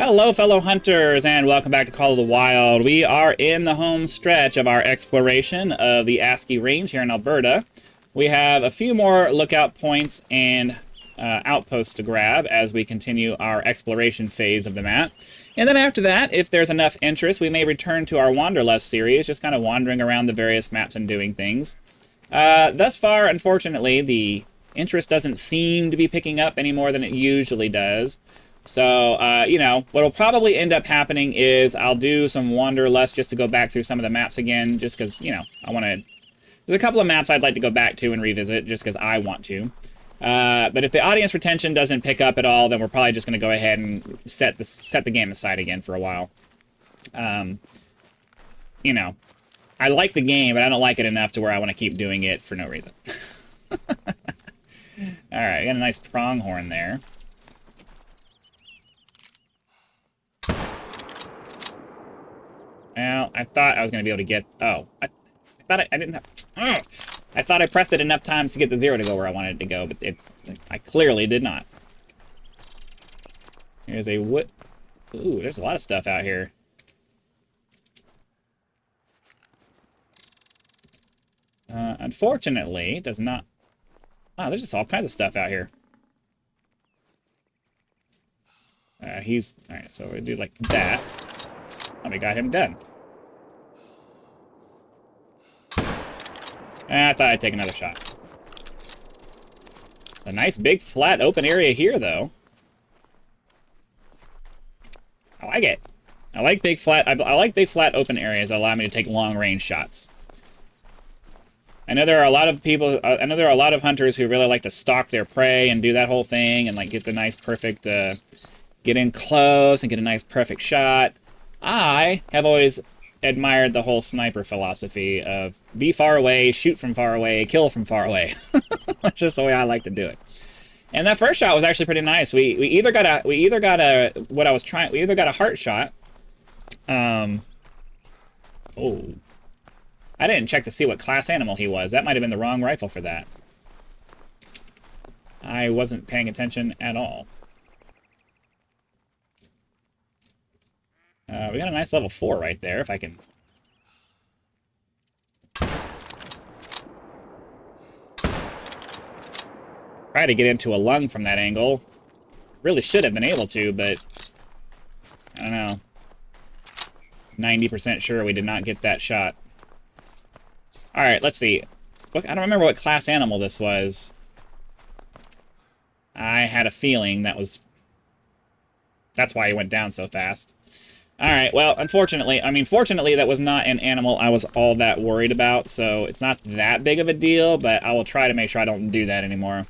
Hello, fellow hunters, and welcome back to Call of the Wild. We are in the home stretch of our exploration of the ASCII range here in Alberta. We have a few more lookout points and outposts to grab as we continue our exploration phase of the map. And then after that, if there's enough interest, we may return to our Wanderlust series, just kind of wandering around the various maps and doing things. Thus far, unfortunately, the interest doesn't seem to be picking up any more than it usually does. So, you know, what will probably end up happening is I'll do some Wanderlust just to go back through some of the maps again, just because, you know, I want to... There's a couple of maps I'd like to go back to and revisit, just because I want to. But if the audience retention doesn't pick up at all, then we're probably just going to go ahead and set the game aside again for a while. You know, I like the game, but I don't like it enough to where I want to keep doing it for no reason. Alright, got a nice pronghorn there. Well, I thought I was going to be able to get... Oh, I thought I didn't have... Oh, I thought I pressed it enough times to get the 0 to go where I wanted it to go, but I clearly did not. Here's a wood... Ooh, there's a lot of stuff out here. Unfortunately, it does not... Wow, there's just all kinds of stuff out here. He's... Alright, so we do like that. Oh, we got him done. I thought I'd take another shot. A nice big flat open area here, though. I like it. I like big flat. I like big flat open areas that allow me to take long range shots. I know there are a lot of people. I know there are a lot of hunters who really like to stalk their prey and do that whole thing and like get the nice perfect, get in close and get a nice perfect shot. I have always admired the whole sniper philosophy of be far away, shoot from far away, kill from far away. That's just the way I like to do it. And that first shot was actually pretty nice. We either got a heart shot. Oh, I didn't check to see what class animal he was. That might have been the wrong rifle for that. I wasn't paying attention at all. We got a nice level 4 right there, if I can... Try to get into a lung from that angle. Really should have been able to, but... I don't know. 90% sure we did not get that shot. Alright, let's see. Look, I don't remember what class animal this was. I had a feeling that was... That's why he went down so fast. Alright, well, unfortunately, fortunately, that was not an animal I was all that worried about, so it's not that big of a deal, but I will try to make sure I don't do that anymore.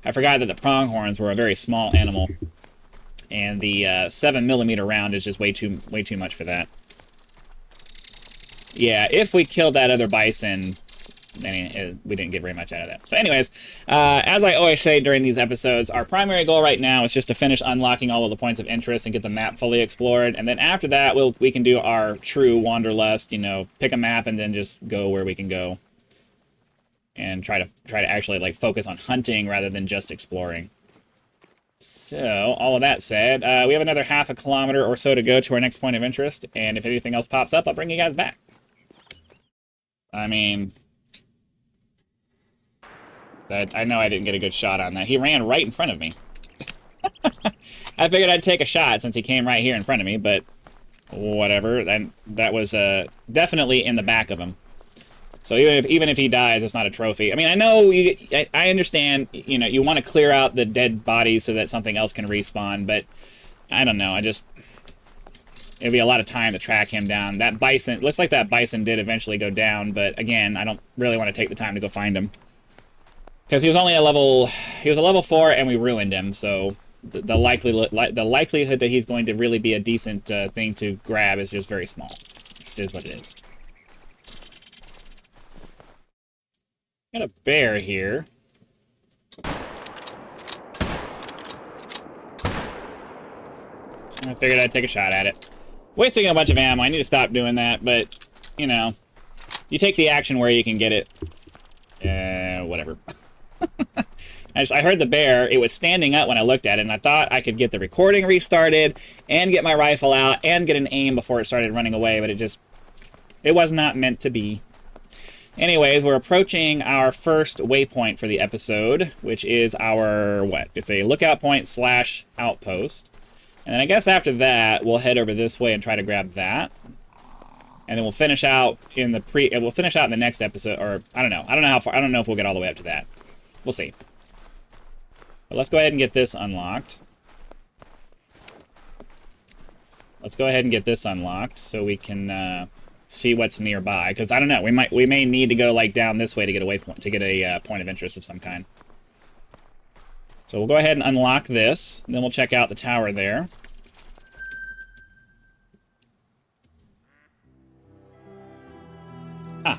I forgot that the pronghorns were a very small animal, and the 7mm round is just way too much for that. Yeah, if we killed that other bison... we didn't get very much out of that. So anyways, as I always say during these episodes, our primary goal right now is just to finish unlocking all of the points of interest and get the map fully explored. And then after that, we can do our true Wanderlust, you know, pick a map and then just go where we can go. And try to actually, like, focus on hunting rather than just exploring. So, all of that said, we have another half a kilometer or so to go to our next point of interest. And if anything else pops up, I'll bring you guys back. I mean... I know I didn't get a good shot on that. He ran right in front of me. I figured I'd take a shot since he came right here in front of me, but whatever. That was definitely in the back of him. So even if he dies, it's not a trophy. I mean, I know I understand. You know, you want to clear out the dead bodies so that something else can respawn, but I don't know. It'd be a lot of time to track him down. That bison looks like that bison did eventually go down, but again, I don't really want to take the time to go find him. Because he was only a level 4 and we ruined him, so the likelihood that he's going to really be a decent thing to grab is just very small. It just is what it is. Got a bear here. I figured I'd take a shot at it. Wasting a bunch of ammo, I need to stop doing that, but, you know, you take the action where you can get it. Whatever. I heard the bear. It was standing up when I looked at it, and I thought I could get the recording restarted and get my rifle out and get an aim before it started running away, but it was not meant to be. Anyways, we're approaching our first waypoint for the episode, which is our, what? It's a lookout point / outpost. And then I guess after that, we'll head over this way and try to grab that. And then we'll finish out in the next episode, or I don't know. I don't know how far. I don't know if we'll get all the way up to that. We'll see. But let's go ahead and get this unlocked. Let's go ahead and get this unlocked so we can see what's nearby. Because I don't know, we may need to go like down this way to get a waypoint, to get a point of interest of some kind. So we'll go ahead and unlock this, and then we'll check out the tower there. Ah.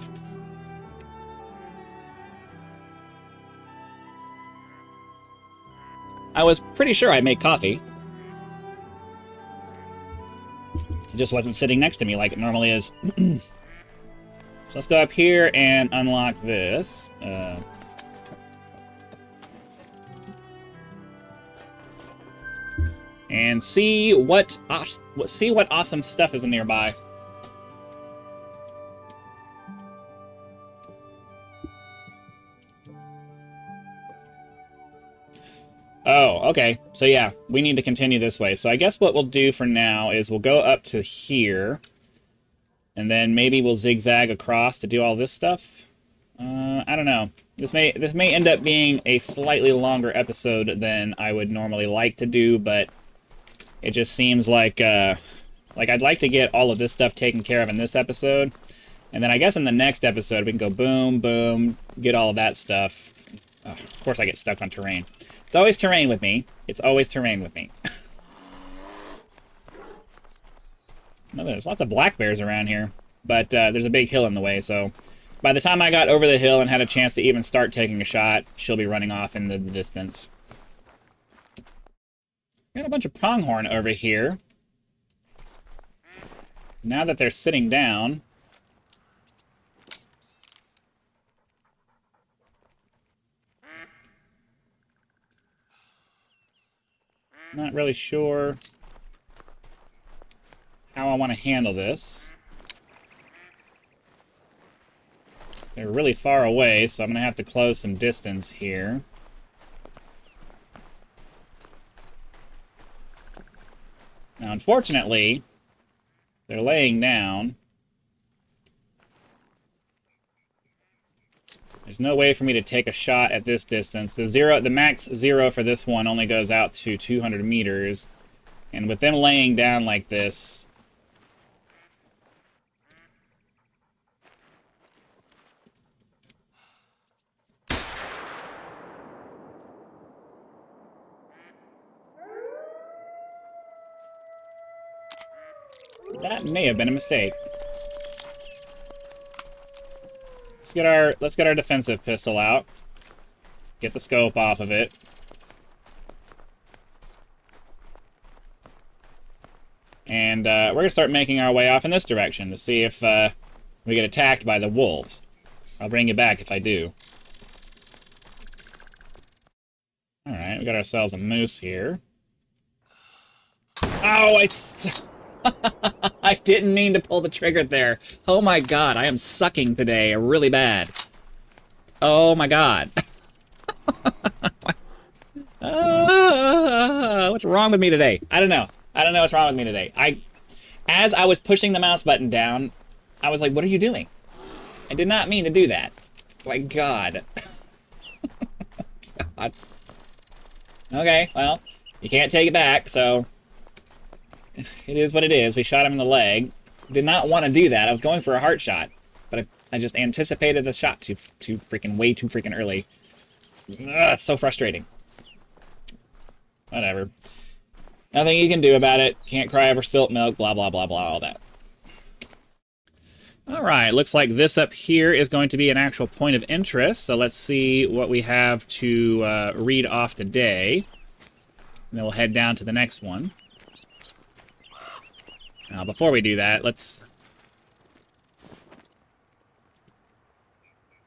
I was pretty sure I made coffee. It just wasn't sitting next to me like it normally is. So let's go up here and unlock this. And see what awesome stuff is nearby. Oh, okay. So yeah, we need to continue this way. So I guess what we'll do for now is we'll go up to here, and then maybe we'll zigzag across to do all this stuff. I don't know. This may end up being a slightly longer episode than I would normally like to do, but it just seems like I'd like to get all of this stuff taken care of in this episode, and then I guess in the next episode we can go boom, boom, get all of that stuff. Oh, of course I get stuck on terrain. It's always terrain with me. It's always terrain with me. No, there's lots of black bears around here, but there's a big hill in the way, so by the time I got over the hill and had a chance to even start taking a shot, she'll be running off in the distance. Got a bunch of pronghorn over here. Now that they're sitting down, not really sure how I want to handle this. They're really far away, so I'm going to have to close some distance here. Now, unfortunately, they're laying down. There's no way for me to take a shot at this distance. The max zero for this one only goes out to 200 meters. And with them laying down like this, that may have been a mistake. Let's get our defensive pistol out. Get the scope off of it. And we're gonna start making our way off in this direction to see if we get attacked by the wolves. I'll bring you back if I do. Alright, we got ourselves a moose here. Oh, I didn't mean to pull the trigger there. Oh my god, I am sucking today really bad. Oh my god. What's wrong with me today? I don't know. I don't know what's wrong with me today. As I was pushing the mouse button down, I was like, what are you doing? I did not mean to do that. My god. God. Okay, well, you can't take it back, so it is what it is. We shot him in the leg. Did not want to do that. I was going for a heart shot, but I just anticipated the shot way too freaking early. Ugh, so frustrating. Whatever. Nothing you can do about it. Can't cry over spilt milk, blah, blah, blah, blah, all that. Alright, looks like this up here is going to be an actual point of interest, so let's see what we have to read off today. And then we'll head down to the next one. Now, before we do that, let's...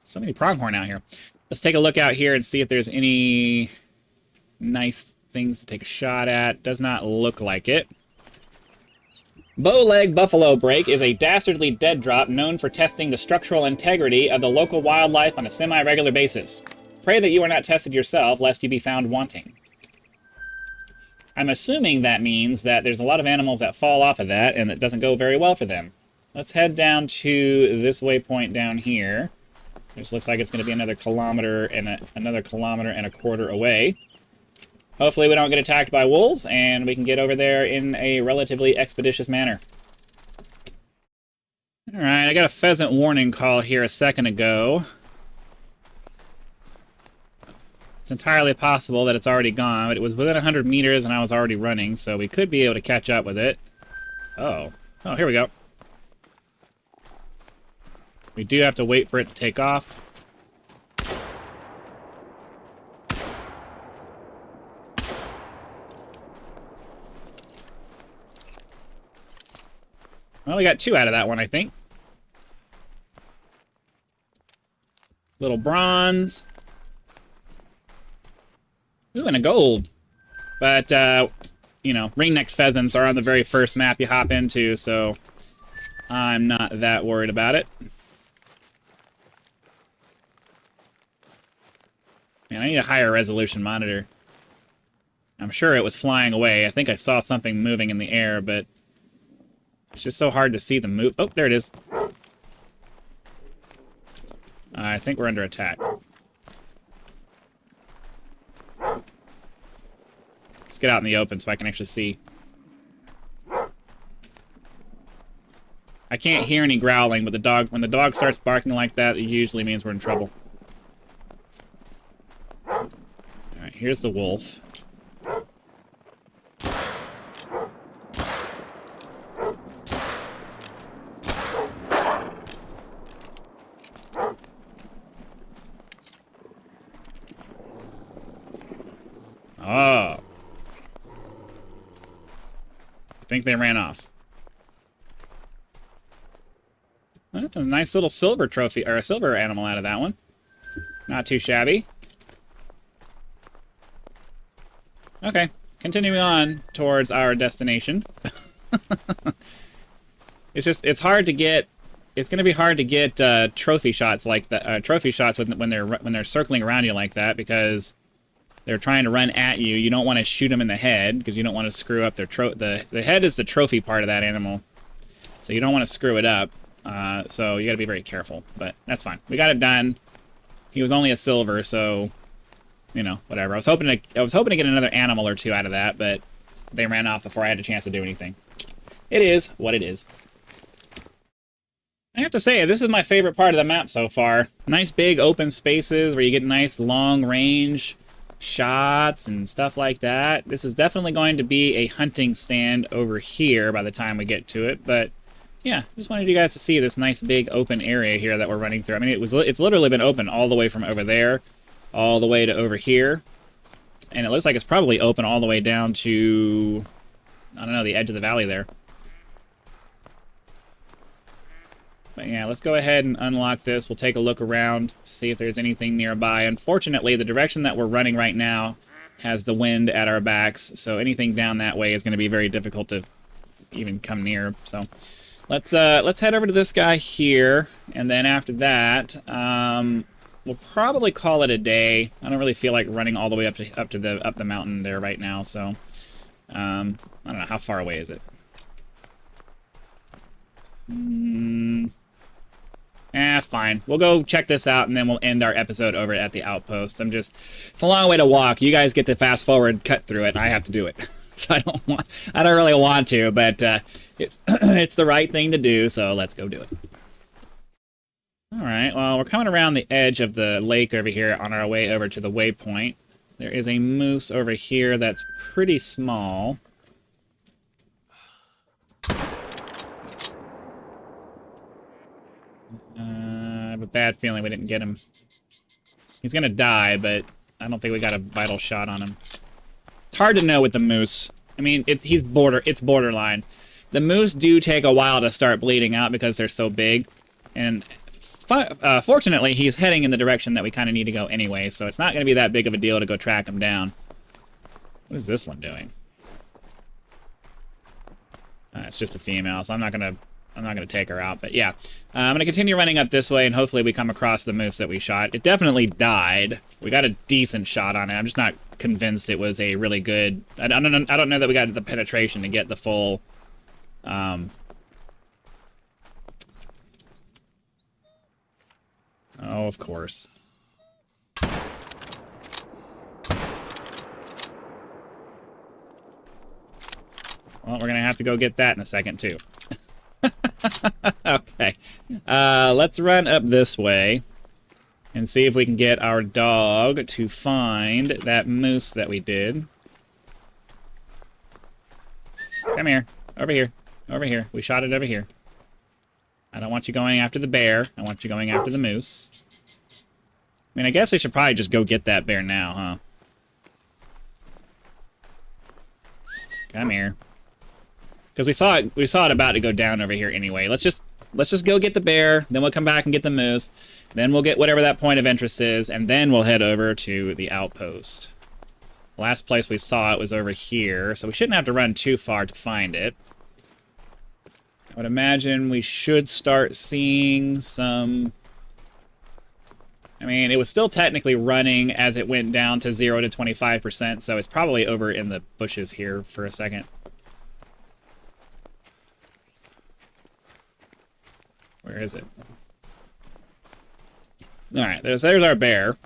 So many pronghorn out here. Let's take a look out here and see if there's any nice things to take a shot at. Does not look like it. Bowleg buffalo brake is a dastardly dead drop known for testing the structural integrity of the local wildlife on a semi-regular basis. Pray that you are not tested yourself, lest you be found wanting. I'm assuming that means that there's a lot of animals that fall off of that, and it doesn't go very well for them. Let's head down to this waypoint down here. Which looks like it's going to be another kilometer and a quarter away. Hopefully we don't get attacked by wolves, and we can get over there in a relatively expeditious manner. Alright, I got a pheasant warning call here a second ago. It's entirely possible that it's already gone, but it was within 100 meters and I was already running, so we could be able to catch up with it. Oh, here we go. We do have to wait for it to take off. Well, we got 2 out of that one, I think. Little bronze. Ooh, and a gold. But, you know, ringneck pheasants are on the very first map you hop into, so I'm not that worried about it. Man, I need a higher resolution monitor. I'm sure it was flying away. I think I saw something moving in the air, but it's just so hard to see them move. Oh, there it is. I think we're under attack. Let's get out in the open so I can actually see. I can't hear any growling, but when the dog starts barking like that, it usually means we're in trouble. Alright, here's the wolf. Oh. I think they ran off. A nice little silver trophy, or a silver animal out of that one. Not too shabby. Okay, continuing on towards our destination. It's hard to get. It's going to be hard to get trophy shots like that. Trophy shots when they're circling around you like that, because they're trying to run at you. You don't want to shoot them in the head because you don't want to screw up their the head is the trophy part of that animal, so you don't want to screw it up. So you got to be very careful, but that's fine. We got it done. He was only a silver, so you know, whatever. I was hoping to get another animal or 2 out of that, but they ran off before I had a chance to do anything. It is what it is. I have to say, this is my favorite part of the map so far. Nice big open spaces where you get nice long range shots and stuff like that. This is definitely going to be a hunting stand over here by the time we get to it, but yeah, just wanted you guys to see this nice big open area here that we're running through. I mean, it's literally been open all the way from over there all the way to over here, and it looks like it's probably open all the way down to, I don't know, the edge of the valley there. But yeah, let's go ahead and unlock this. We'll take a look around, see if there's anything nearby. Unfortunately, the direction that we're running right now has the wind at our backs, so anything down that way is going to be very difficult to even come near. So let's head over to this guy here, and then after that, we'll probably call it a day. I don't really feel like running all the way up the mountain there right now, so I don't know, how far away is it? Fine. We'll go check this out, and then we'll end our episode over at the outpost. It's a long way to walk. You guys get to fast forward, cut through it, and I have to do it. So I don't really want to, but it's it's the right thing to do, so let's go do it. Alright, well, we're coming around the edge of the lake over here on our way over to the waypoint. There is a moose over here that's pretty small. I have a bad feeling we didn't get him. He's gonna die, but I don't think we got a vital shot on him. It's hard to know with the moose. I mean, it's borderline. The moose do take a while to start bleeding out because they're so big, and Fortunately, he's heading in the direction that we kind of need to go anyway, so it's not going to be that big of a deal to go track him down. What is this one doing? It's just a female, so I'm not gonna take her out. But yeah, I'm gonna continue running up this way, and hopefully we come across the moose that we shot. It definitely died. We got a decent shot on it. I'm just not convinced it was a really good. I don't know that we got the penetration to get the full. Oh, of course. Well, we're going to have to go get that in a second, too. Okay. Let's run up this way and see if we can get our dog to find that moose that we did. Come here. Over here. Over here. We shot it over here. I don't want you going after the bear. I want you going after the moose. I mean, I guess we should probably just go get that bear now, huh? Come here. Because we saw it about to go down over here anyway. Let's just go get the bear, then we'll come back and get the moose, then we'll get whatever that point of interest is, and then we'll head over to the outpost. Last place we saw it was over here, so we shouldn't have to run too far to find it. I would imagine we should start seeing some... I mean, it was still technically running as it went down to 0 to 25%, so it's probably over in the bushes here for a second. Where is it? Alright, there's our bear.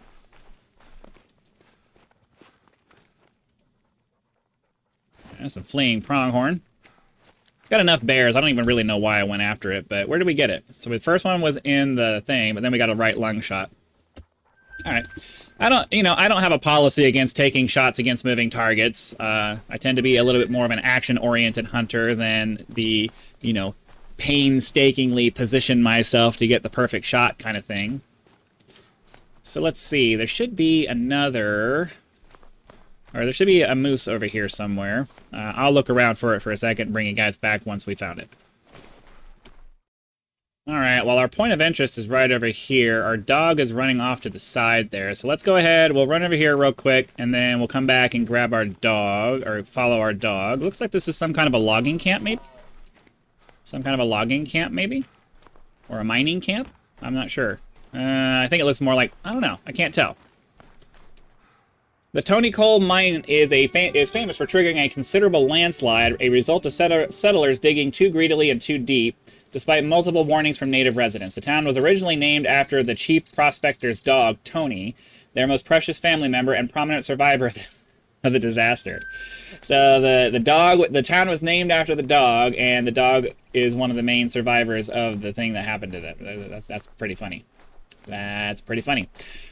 There's some fleeing pronghorn. Got enough bears, I don't even really know why I went after it, but where did we get it? So the first one was in the thing, but then we got a right lung shot. Alright. I don't have a policy against taking shots against moving targets. I tend to be a little bit more of an action-oriented hunter than the, painstakingly position myself to get the perfect shot kind of thing. So let's see. There should be another... Or there should be a moose over here somewhere. I'll look around for it for a second and bring you guys back once we found it. Alright, well our point of interest is right over here. Our dog is running off to the side there. So let's go ahead, we'll run over here real quick, and then we'll come back and grab our dog, or follow our dog. Looks like this is some kind of a logging camp, maybe? Some kind of a logging camp, maybe? Or a mining camp? I'm not sure. I think it looks more like... I don't know. I can't tell. The Tony Coal Mine is famous for triggering a considerable landslide, a result of settlers digging too greedily and too deep, despite multiple warnings from native residents. The town was originally named after the chief prospector's dog, Tony, their most precious family member and prominent survivor of the disaster. So the town was named after the dog, and the dog is one of the main survivors of the thing that happened to them. That's pretty funny. That's pretty funny.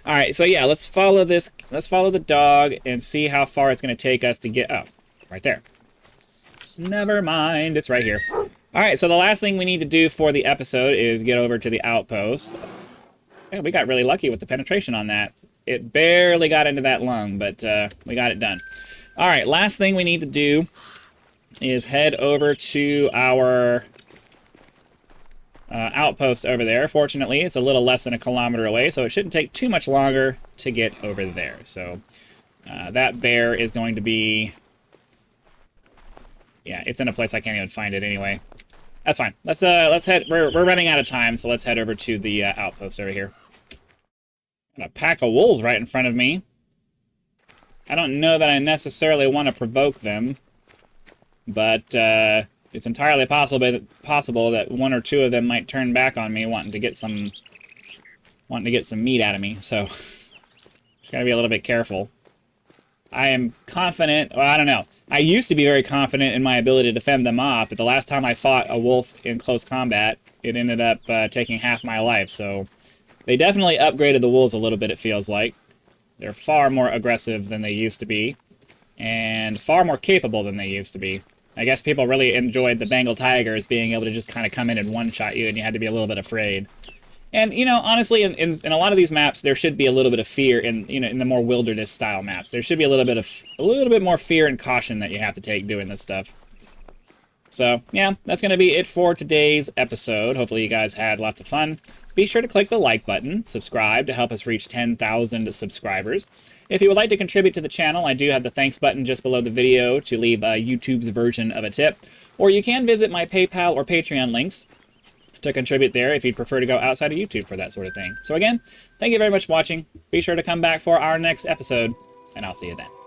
All right, so yeah, let's follow this. Let's follow the dog and see how far it's going to take us to get... Oh, right there. Never mind, it's right here. All right, so the last thing we need to do for the episode is get over to the outpost. Yeah, we got really lucky with the penetration on that. It barely got into that lung, but we got it done. All right, last thing we need to do is head over to our outpost over there. Fortunately, it's a little less than a kilometer away, so it shouldn't take too much longer to get over there. So that bear is going to be... Yeah, it's in a place I can't even find it anyway. That's fine. Let's head... We're running out of time, so let's head over to the outpost over here. Got a pack of wolves right in front of me. I don't know that I necessarily want to provoke them, but it's entirely possible that one or two of them might turn back on me, wanting to get some meat out of me. So just gotta be a little bit careful. I am confident. Well, I don't know. I used to be very confident in my ability to defend them off, but the last time I fought a wolf in close combat, it ended up taking half my life. So they definitely upgraded the wolves a little bit. It feels like. They're far more aggressive than they used to be, and far more capable than they used to be. I guess people really enjoyed the Bengal tigers being able to just kind of come in and one-shot you, and you had to be a little bit afraid. And, honestly, in a lot of these maps, there should be a little bit of fear in the more wilderness-style maps. There should be a little bit more fear and caution that you have to take doing this stuff. So, yeah, that's going to be it for today's episode. Hopefully you guys had lots of fun. be sure to click the like button, subscribe to help us reach 10,000 subscribers. If you would like to contribute to the channel, I do have the thanks button just below the video to leave YouTube's version of a tip. Or you can visit my PayPal or Patreon links to contribute there if you'd prefer to go outside of YouTube for that sort of thing. So again, thank you very much for watching. Be sure to come back for our next episode, and I'll see you then.